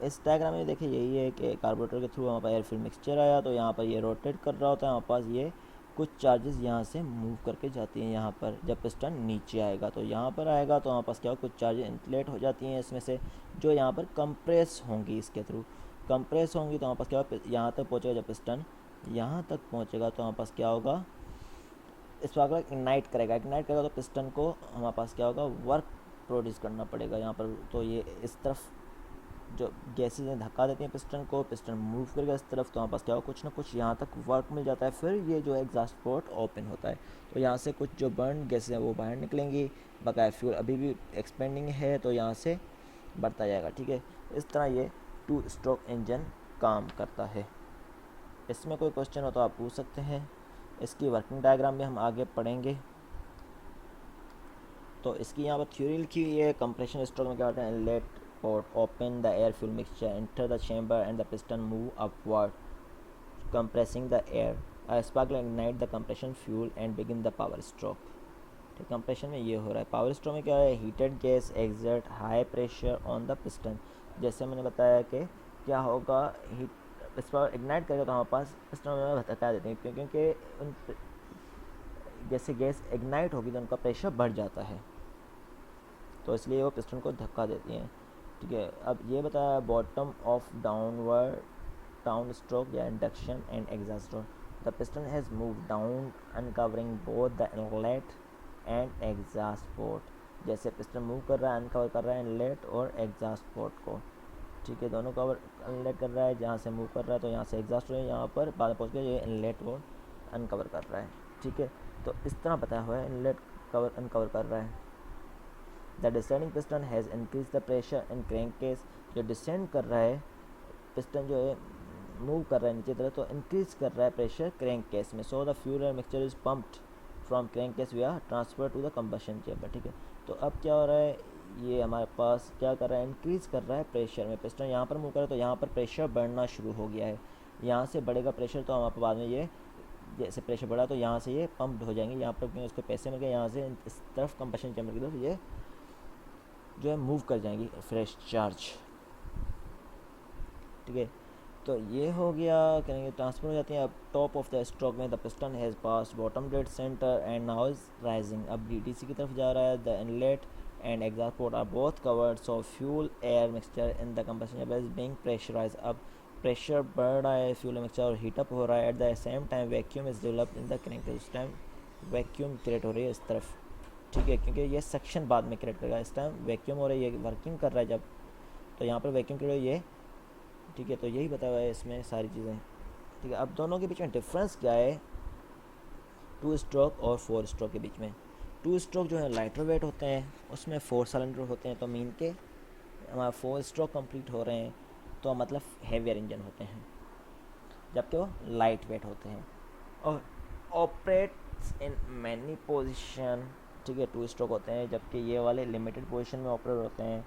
इस डायग्राम में देखिए यही है कि कार्बोरेटर के थ्रू हमारे पास एयर फ्यूल मिक्सचर आया, तो यहाँ पर ये रोटेट कर रहा होता है, हमारे पास ये कुछ चार्जेस यहाँ से मूव करके जाती हैं यहाँ पर। जब पिस्टन नीचे आएगा, तो यहाँ पर आएगा, तो हमारे पास क्या हो, कुछ चार्जेस इंफ्लेट हो जाती हैं इसमें से, जो यहाँ पर कंप्रेस होंगी, इसके थ्रू कंप्रेस होंगी, तो हमारे पास क्या हो, यहाँ तक पहुँचेगा। जब पिस्टन यहाँ तक पहुँचेगा, तो हमारे पास क्या होगा, स्पार्क प्लग इग्नाइट करेगा तो पिस्टन को हमारे पास क्या होगा, वर्क प्रोड्यूस करना पड़ेगा यहाँ पर। तो ये इस तरफ जो गैसेज हैं धक्का देती हैं पिस्टन को, पिस्टन मूव करेगा इस तरफ, तो हमारे पास क्या होगा, कुछ ना कुछ यहाँ तक वर्क मिल जाता है। फिर ये जो एग्जॉस्ट पोर्ट ओपन होता है, तो यहाँ से कुछ जो बर्न गैसेज हैं वो बाहर निकलेंगी, बकाया फ्यूल अभी भी एक्सपेंडिंग है तो यहाँ से बढ़ता जाएगा। ठीक है, इस तरह ये 2 स्ट्रोक इंजन काम करता है। इसमें कोई क्वेश्चन हो तो आप पूछ सकते हैं। इसकी वर्किंग डायग्राम में हम आगे पढ़ेंगे। तो इसकी यहाँ पर थ्योरी लिखी हुई है। कंप्रेशन स्ट्रोक में क्या होता है, inlet port open, the air fuel mixture enter the chamber and the piston move upward compressing the air, a spark plug ignite the compression fuel and begin the power stroke. ठीक, compression में ये हो रहा है। Power stroke में क्या है, heated gas exert high pressure on the piston. जैसे मैंने बताया कि क्या होगा, हीट इस पर इग्नाइट करेगा तो हमारे पास पिस्टन में बता देते हैं, क्योंकि उन जैसे गैस इग्नाइट होगी तो उनका प्रेशर बढ़ जाता है, तो इसलिए वो पिस्टन को धक्का देती हैं। ठीक है, अब ये बताया bottom of downward down stroke या induction and exhaust stroke, the piston has move down uncovering both the inlet and exhaust port. जैसे पिस्टन मूव कर रहा है, अनकवर कर रहा है इनलेट और एग्जॉस्ट पोर्ट को। ठीक है, दोनों कवर इनलेट कर रहा है, जहाँ से मूव कर रहा है तो यहाँ से एग्जॉस्ट हो, यहाँ पर बाद में पहुँच के ये इनलेट और अनकवर कर रहा है। ठीक है, तो इस तरह बताया हुआ है, इनलेट कवर अनकवर कर रहा है। The descending piston has increase the pressure in crank case. जो डिसेंड कर रहा है पिस्टन, जो है मूव कर रहा है नीचे तरफ, तो इंक्रीज कर रहा है प्रेशर क्रैंक केस में। So the fuel and mixture is pumped from crank case we are transfer to the combustion chamber. ठीक है, तो अब क्या हो रहा है, ये हमारे पास क्या कर रहा है, इंक्रीज़ कर रहा है प्रेशर में। पिस्टन यहाँ पर मूव कर रहा है तो यहाँ पर प्रेशर बढ़ना शुरू हो गया है, यहाँ से बढ़ेगा प्रेशर, तो हमारे बाद में ये जैसे प्रेशर बढ़ा तो यहाँ से ये पम्प्ड हो जाएंगे, यहाँ पर क्योंकि उसको पैसे मिल गए, यहाँ से इस तरफ कंबशन चेम्बर की तरफ ये जो है मूव कर जाएंगी फ्रेश चार्ज। ठीक है, तो ये हो गया, करेंगे ट्रांसफर हो जाती हैं। अब टॉप ऑफ द स्ट्रोक में the piston has pass bottom dead centre and now is rising. अब डीटीसी की तरफ जा रहा है। The inlet and exhaust port are both covered, so fuel air mixture in the combustion chamber is being pressurise. अब pressure बढ़ रहा है, फ्यूल मिक्सचर और हीटअप हो रहा है। At the same time vacuum is developed in the crank. उस time vacuum create हो रही है इस तरफ। ठीक है, क्योंकि ये सेक्शन बाद में क्रिएट करेगा, इस टाइम वैक्यूम हो रही है, ये वर्किंग कर रहा है जब, तो यहाँ पर वैक्यूम क्रिएट हो ये। ठीक है, तो यही बताया हुआ है इसमें सारी चीज़ें। ठीक है, अब दोनों के बीच में डिफरेंस क्या है 2 स्ट्रोक और 4 स्ट्रोक के बीच में। 2 स्ट्रोक जो है लाइटर वेट होते हैं, उसमें 4 सिलेंडर होते हैं, तो मीन के हमारा 4 स्ट्रोक कंप्लीट हो रहे हैं, तो मतलब हैवियर इंजन होते हैं, जबकि वो लाइट वेट होते हैं और ऑपरेट्स इन मैनी पोजिशन। ठीक है, 2 स्ट्रोक होते हैं, जबकि ये वाले लिमिटेड पोजिशन में ऑपरेट होते हैं।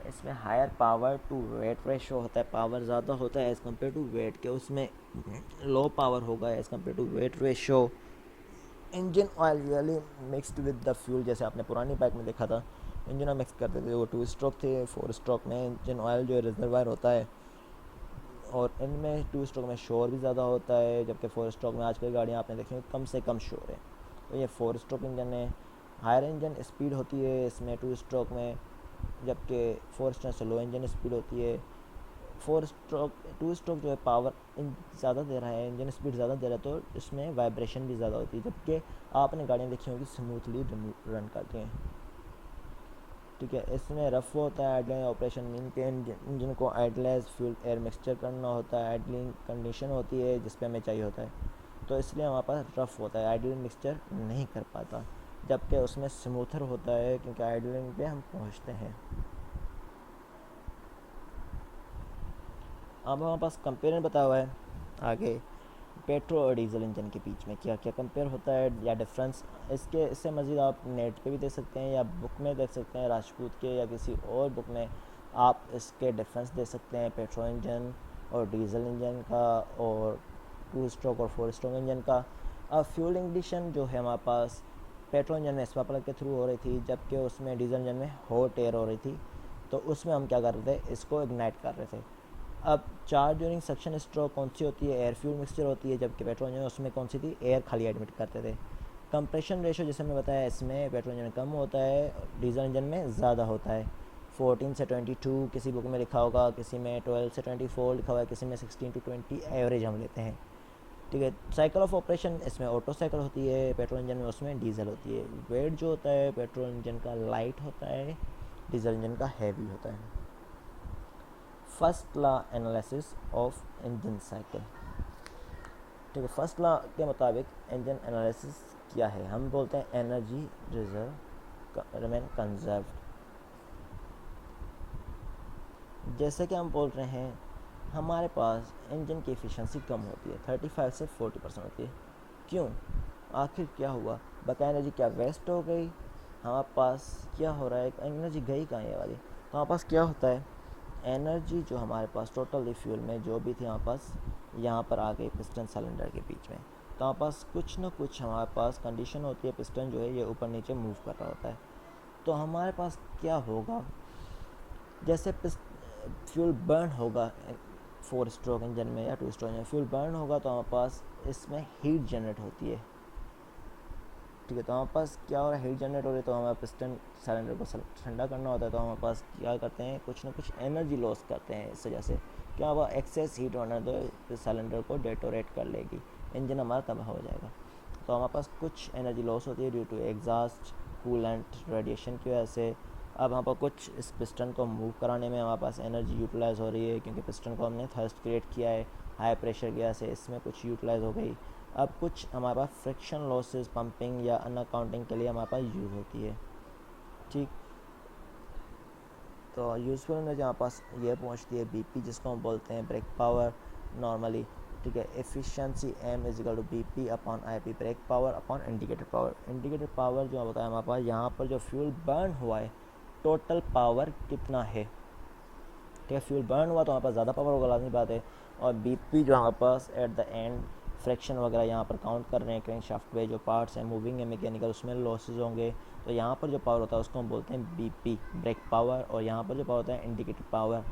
इसमें higher power to weight ratio होता है, पावर ज़्यादा होता है एज़ कम्पेयर टू वेट के, उसमें लो पावर होगा as compare to weight ratio. Engine oil really mixed with the fuel, जैसे आपने पुरानी बाइक में देखा था इंजन मिक्स करते थे, वो 2 स्ट्रोक थे। 4 स्ट्रोक में इंजन ऑयल जो रिजर्वायर होता है, और इनमें 2 स्ट्रोक में शोर भी ज़्यादा होता है, जबकि 4 स्ट्रोक में आजकल गाड़ियाँ आपने देखी कम से कम शोर है। तो ये 4 स्ट्रोक इंजन है। हायर इंजन स्पीड होती है इसमें 2 स्ट्रोक में, जबकि 4 स्ट्रोक से लो इंजन स्पीड होती है। 2 स्ट्रोक जो है पावर ज़्यादा दे रहा है, इंजन स्पीड ज़्यादा दे रहा है, तो इसमें वाइब्रेशन भी ज़्यादा होती है, जबकि आपने गाड़ियाँ देखी होंगी स्मूथली रन करती हैं। ठीक है, इसमें रफ होता है आइडलिंग ऑपरेशन, मीन के इंजन को आइडलेस फ्यूल एयर मिक्सचर करना होता है, आइडलिंग कंडीशन होती है जिस पे हमें चाहिए होता है, तो इसलिए हमारे पास रफ होता है, आइडलिंग मिक्सचर नहीं कर पाता, जबकि उसमें स्मूथर होता है क्योंकि आइडलिंग पे हम पहुंचते हैं। अब हमारे पास कंपेरिजन बताया हुआ है आगे पेट्रोल और डीजल इंजन के बीच में क्या क्या कंपेयर होता है या डिफरेंस। इससे मज़ीद आप नेट पे भी देख सकते हैं या बुक में देख सकते हैं, राजपूत के या किसी और बुक में आप इसके डिफरेंस देख सकते हैं, पेट्रोल इंजन और डीजल इंजन का, और 2 स्ट्रोक और 4 स्ट्रोक इंजन का। अब फ्यूल इग्निशन जो है हमारे पास पेट्रोल इंजन में स्पार्क प्लग के थ्रू हो रही थी, जबकि उसमें डीजल इंजन में हॉट एयर हो रही थी, तो उसमें हम क्या कर रहे थे, इसको इग्नाइट कर रहे थे। अब चार्ज ड्यूरिंग सक्शन स्ट्रोक कौन सी होती है, एयर फ्यूल मिक्सचर होती है, जबकि पेट्रोल इंजन उसमें कौन सी थी, एयर खाली एडमिट करते थे। कंप्रेशन रेशो जैसे मैंने बताया इसमें पेट्रोल इंजन में कम होता है, डीजल इंजन में ज़्यादा होता है। 14 से 22 किसी बुक में लिखा होगा, किसी में 12 से 24 लिखा हुआ है, किसी में 16 to 20 एवरेज हम लेते हैं। ठीक है। साइकिल ऑफ ऑपरेशन इसमें ऑटो साइकिल होती है, पेट्रोल इंजन में उसमें डीजल होती है। वेट जो होता है पेट्रोल इंजन का लाइट होता है, डीजल इंजन का हैवी होता है। First law analysis of engine cycle. ठीक है, फर्स्ट लॉ के मुताबिक इंजन एनालिसिस क्या है, हम बोलते हैं एनर्जी रिजर्व रिमेन कंजर्व्ड। जैसे कि हम बोल रहे हैं हमारे पास इंजन की एफिशिएंसी कम होती है, 35 से 40% होती है। क्यों, आखिर क्या हुआ, बकाया एनर्जी क्या वेस्ट हो गई, हमारे पास क्या हो रहा है, एनर्जी गई कहाँ ये वाली। तो हमारे पास क्या होता है, एनर्जी जो हमारे पास टोटल रिफ्यूल में जो भी थी हमारे पास यहाँ पर आ गई पिस्टन सिलेंडर के बीच में। तो हमारे पास कुछ ना कुछ हमारे पास कंडीशन होती है, पिस्टन जो है ये ऊपर नीचे मूव कर रहा होता है। तो हमारे पास क्या होगा, जैसे फ्यूल बर्न होगा 4 स्ट्रोक इंजन में या 2 स्ट्रोक इंजन, फ्यूल बर्न होगा तो हमारे पास इसमें हीट जनरेट होती है। ठीक है, तो हमारे पास क्या हो रहा है, हीट जनरेट हो रही है, तो हमारे पिस्टन सिलेंडर को ठंडा करना होता है। तो हमारे पास क्या करते हैं, कुछ ना कुछ एनर्जी लॉस करते हैं इस वजह से। क्या हुआ, एक्सेस हीट होना तो सिलेंडर को डेटोरेट कर लेगी, इंजन हमारा तबाह हो जाएगा। तो हमारे पास कुछ एनर्जी लॉस होती है due to exhaust coolant radiation की वजह से। अब हमारे पास कुछ इस पिस्टन को मूव कराने में हमारे पास एनर्जी यूटिलाइज हो रही है, क्योंकि पिस्टन को हमने थर्स्ट क्रिएट किया है हाई प्रेशर की वजह से, इसमें कुछ यूटिलाइज हो गई। अब कुछ हमारे पास फ्रिक्शन लॉसेस पंपिंग या अनअकाउंटिंग के लिए हमारे पास यूज़ होती है। ठीक, तो यूज़फुल एनर्जी हमारे पास ये पहुंचती है बीपी, जिसको हम बोलते हैं ब्रेक पावर नॉर्मली। ठीक है, efficiency M is equal to B P upon I P, brake power upon indicator power. Indicator power जो बताया हमारे पास, यहाँ पर जो फ्यूल बर्न हुआ है टोटल पावर कितना है। ठीक है, फ्यूल बर्न हुआ तो हमारे पास ज़्यादा पावर होगा, लाजमी बात है। और बीपी जो हमारे पास एट द एंड फ्रैक्शन वगैरह यहाँ पर काउंट कर रहे हैं, क्रैंक शाफ्ट पे जो पार्ट्स हैं मूविंग है मैकेनिकल, उसमें लॉसेज होंगे। तो यहाँ पर जो पावर होता है उसको हम बोलते हैं बीपी ब्रेक पावर, और यहाँ पर जो पावर होता है इंडिकेटर पावर।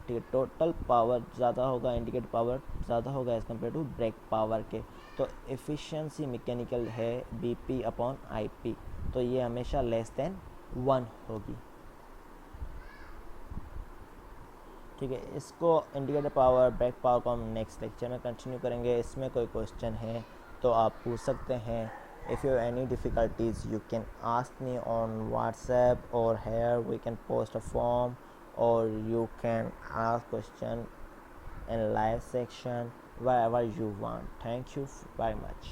ठीक है, टोटल पावर ज़्यादा होगा, इंडिकेटर पावर ज़्यादा होगा as compare to brake power के। तो एफिशिएंसी मैकेनिकल है बीपी अपॉन आईपी, तो ये हमेशा लेस देन 1 होगी। ठीक है, इसको इंडिकेटर पावर ब्रेक पावर को हम नेक्स्ट लेक्चर में कंटिन्यू करेंगे। इसमें कोई क्वेश्चन है तो आप पूछ सकते हैं। If you any difficulties you can ask me on WhatsApp और here we can post a form, और you can ask question in live section wherever you want. Thank you very much.